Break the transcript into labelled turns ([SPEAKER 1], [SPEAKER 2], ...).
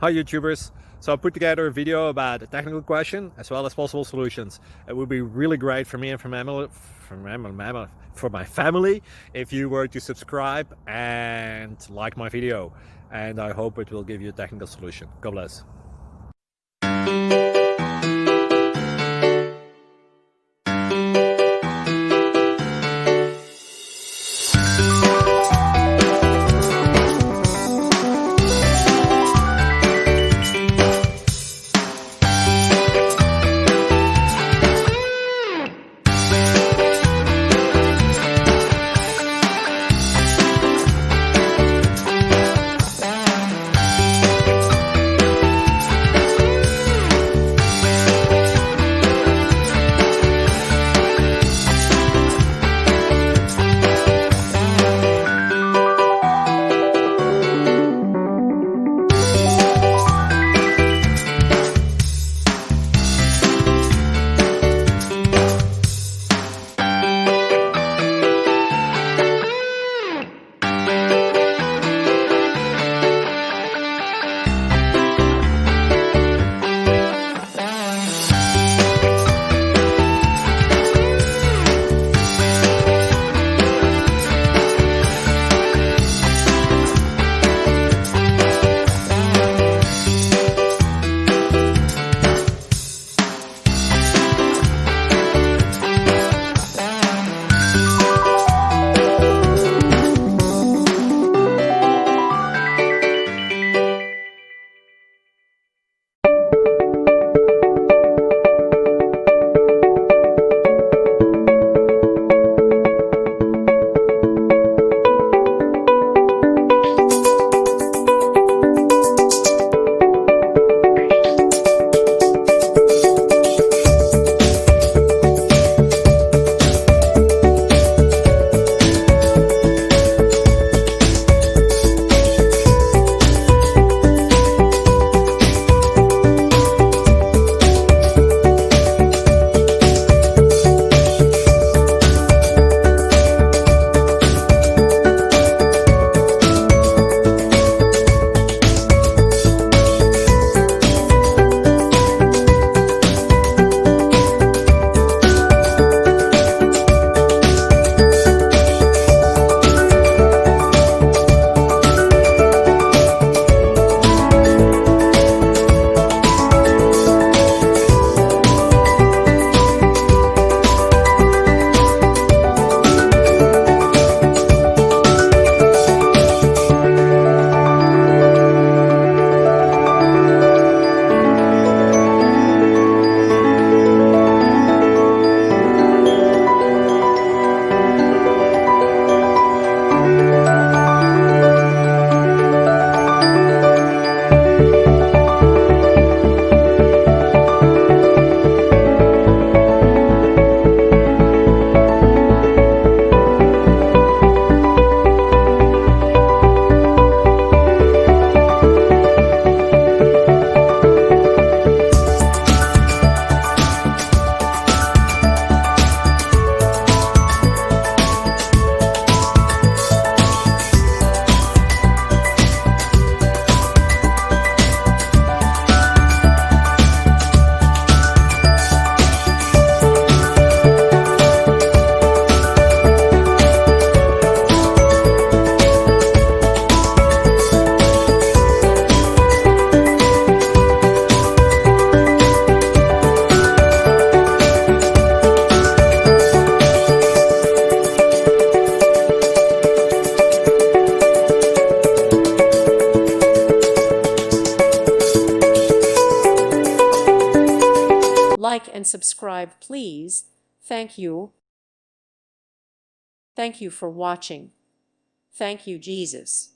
[SPEAKER 1] Hi YouTubers! So I put together a video about a technical question as well as possible solutions. It would be really great for me and for my family if you were to subscribe and like my video, and I hope it will give you a technical solution. God bless.
[SPEAKER 2] Like and subscribe, please. Thank you. Thank you for watching. Thank you, Jesus.